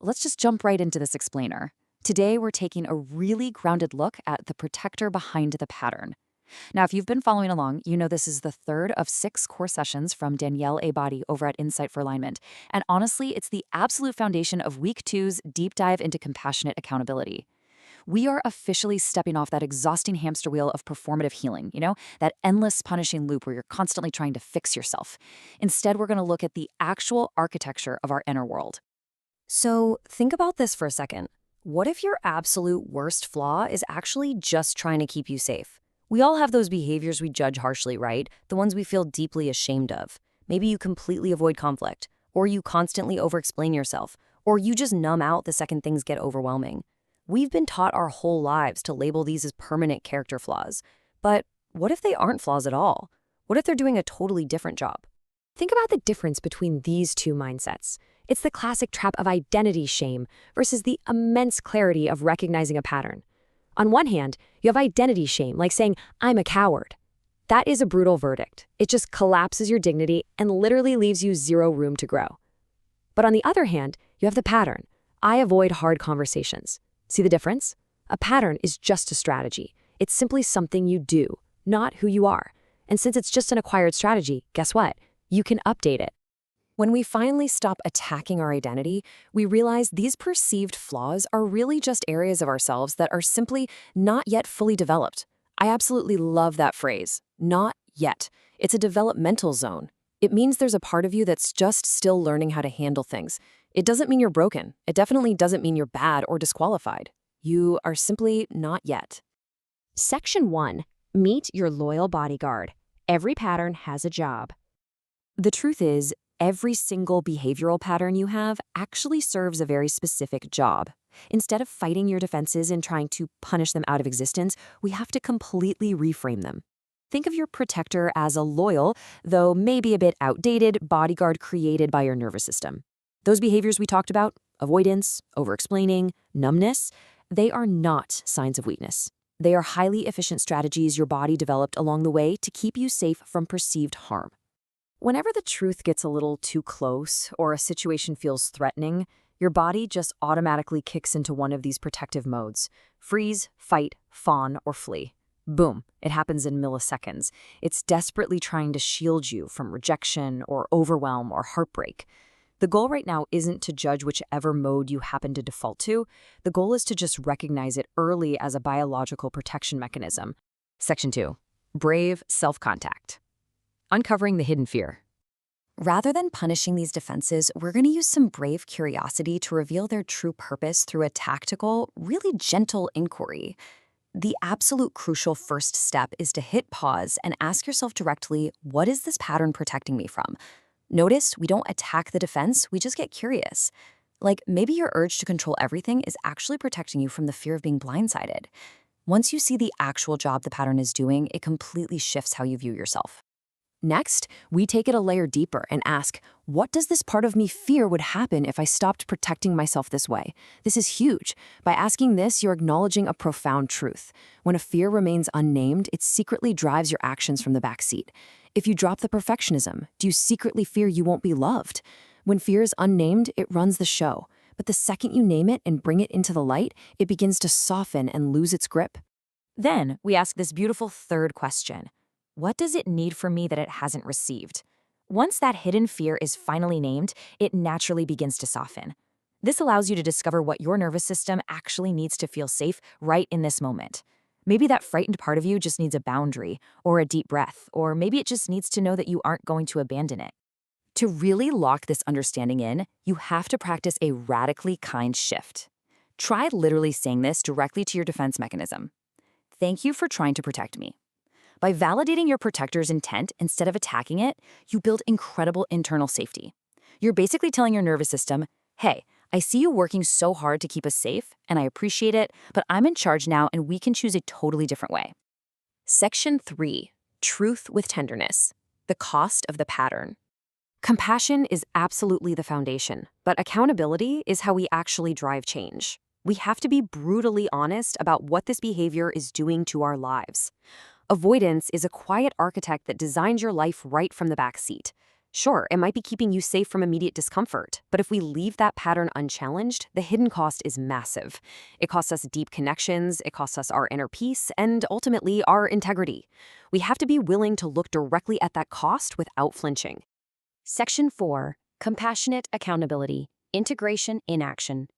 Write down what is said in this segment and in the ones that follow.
let's just jump right into this explainer. Today, we're taking a really grounded look at the protector behind the pattern. Now, if you've been following along, you know this is the third of 6 core sessions from Danielle Abadi over at Insight for Alignment. And honestly, it's the absolute foundation of week two's deep dive into compassionate accountability. We are officially stepping off that exhausting hamster wheel of performative healing, that endless punishing loop where you're constantly trying to fix yourself. Instead, we're going to look at the actual architecture of our inner world. So think about this for a second. What if your absolute worst flaw is actually just trying to keep you safe? We all have those behaviors we judge harshly, right? The ones we feel deeply ashamed of. Maybe you completely avoid conflict, or you constantly over-explain yourself, or you just numb out the second things get overwhelming. We've been taught our whole lives to label these as permanent character flaws. But what if they aren't flaws at all? What if they're doing a totally different job? Think about the difference between these two mindsets. It's the classic trap of identity shame versus the immense clarity of recognizing a pattern. On one hand, you have identity shame, like saying, "I'm a coward." That is a brutal verdict. It just collapses your dignity and literally leaves you zero room to grow. But on the other hand, you have the pattern. "I avoid hard conversations." See the difference? A pattern is just a strategy. It's simply something you do, not who you are. And since it's just an acquired strategy, guess what? You can update it. When we finally stop attacking our identity, we realize these perceived flaws are really just areas of ourselves that are simply not yet fully developed. I absolutely love that phrase, not yet. It's a developmental zone. It means there's a part of you that's just still learning how to handle things. It doesn't mean you're broken. It definitely doesn't mean you're bad or disqualified. You are simply not yet. Section 1. Meet your loyal bodyguard. Every pattern has a job. The truth is, every single behavioral pattern you have actually serves a very specific job. Instead of fighting your defenses and trying to punish them out of existence, we have to completely reframe them. Think of your protector as a loyal, though maybe a bit outdated, bodyguard created by your nervous system. Those behaviors we talked about, avoidance, over-explaining, numbness, they are not signs of weakness. They are highly efficient strategies your body developed along the way to keep you safe from perceived harm. Whenever the truth gets a little too close or a situation feels threatening, your body just automatically kicks into one of these protective modes: freeze, fight, fawn, or flee. Boom, it happens in milliseconds. It's desperately trying to shield you from rejection or overwhelm or heartbreak. The goal right now isn't to judge whichever mode you happen to default to. The goal is to just recognize it early as a biological protection mechanism. Section 2. Brave self-contact. Uncovering the hidden fear. Rather than punishing these defenses, we're going to use some brave curiosity to reveal their true purpose through a tactical, really gentle inquiry. The absolute crucial first step is to hit pause and ask yourself directly, what is this pattern protecting me from? Notice we don't attack the defense, we just get curious. Like maybe your urge to control everything is actually protecting you from the fear of being blindsided. Once you see the actual job the pattern is doing, it completely shifts how you view yourself. Next, we take it a layer deeper and ask, what does this part of me fear would happen if I stopped protecting myself this way? This is huge. By asking this, you're acknowledging a profound truth. When a fear remains unnamed, it secretly drives your actions from the backseat. If you drop the perfectionism, do you secretly fear you won't be loved? When fear is unnamed, it runs the show. But the second you name it and bring it into the light, it begins to soften and lose its grip. Then, we ask this beautiful third question. What does it need from me that it hasn't received? Once that hidden fear is finally named, it naturally begins to soften. This allows you to discover what your nervous system actually needs to feel safe right in this moment. Maybe that frightened part of you just needs a boundary, or a deep breath, or maybe it just needs to know that you aren't going to abandon it. To really lock this understanding in, you have to practice a radically kind shift. Try literally saying this directly to your defense mechanism. Thank you for trying to protect me. By validating your protector's intent instead of attacking it, you build incredible internal safety. You're basically telling your nervous system, hey, I see you working so hard to keep us safe, and I appreciate it, but I'm in charge now and we can choose a totally different way. Section 3. Truth with tenderness. The cost of the pattern. Compassion is absolutely the foundation, but accountability is how we actually drive change. We have to be brutally honest about what this behavior is doing to our lives. Avoidance is a quiet architect that designs your life right from the back seat. Sure, it might be keeping you safe from immediate discomfort, but if we leave that pattern unchallenged, the hidden cost is massive. It costs us deep connections, it costs us our inner peace, and ultimately our integrity. We have to be willing to look directly at that cost without flinching. Section 4. Compassionate Accountability. Integration in Action.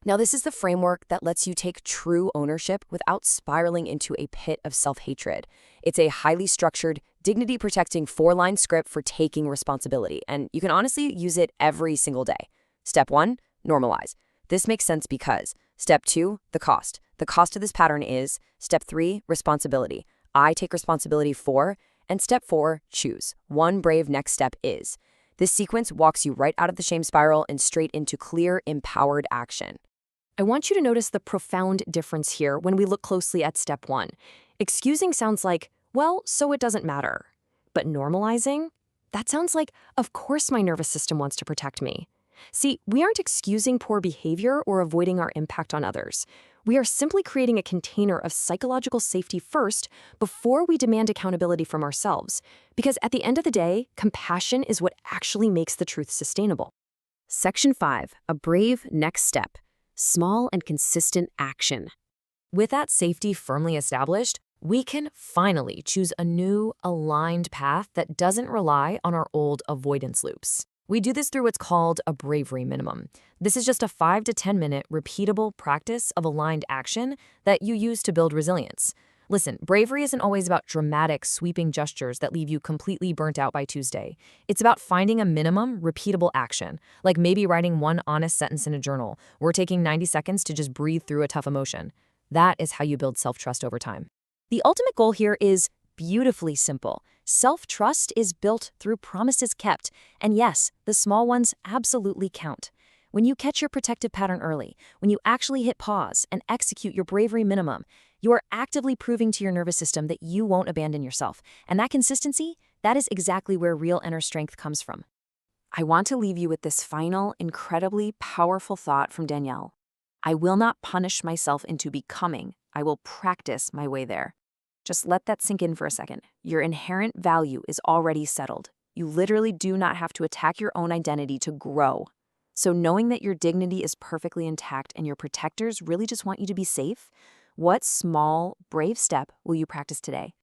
Now, this is the framework that lets you take true ownership without spiraling into a pit of self-hatred. It's a highly structured, dignity-protecting 4-line script for taking responsibility, and you can honestly use it every single day. Step 1, normalize. This makes sense because Step 2, the cost. The cost of this pattern is Step 3, responsibility. I take responsibility for, and Step 4, choose. One brave next step is. This sequence walks you right out of the shame spiral and straight into clear, empowered action. I want you to notice the profound difference here when we look closely at Step 1. Excusing sounds like, well, so it doesn't matter. But normalizing? That sounds like, of course my nervous system wants to protect me. See, we aren't excusing poor behavior or avoiding our impact on others. We are simply creating a container of psychological safety first before we demand accountability from ourselves. Because at the end of the day, compassion is what actually makes the truth sustainable. Section 5, a brave next step. Small and consistent action. With that safety firmly established, we can finally choose a new, aligned path that doesn't rely on our old avoidance loops. We do this through what's called a bravery minimum. This is just a 5 to 10 minute repeatable practice of aligned action that you use to build resilience. Listen, bravery isn't always about dramatic, sweeping gestures that leave you completely burnt out by Tuesday. It's about finding a minimum, repeatable action, like maybe writing one honest sentence in a journal, or taking 90 seconds to just breathe through a tough emotion. That is how you build self-trust over time. The ultimate goal here is beautifully simple. Self-trust is built through promises kept, and yes, the small ones absolutely count. When you catch your protective pattern early, when you actually hit pause and execute your bravery minimum, you are actively proving to your nervous system that you won't abandon yourself. And that consistency, that is exactly where real inner strength comes from. I want to leave you with this final, incredibly powerful thought from Danielle. I will not punish myself into becoming. I will practice my way there. Just let that sink in for a second. Your inherent value is already settled. You literally do not have to attack your own identity to grow. So knowing that your dignity is perfectly intact and your protectors really just want you to be safe, what small, brave step will you practice today?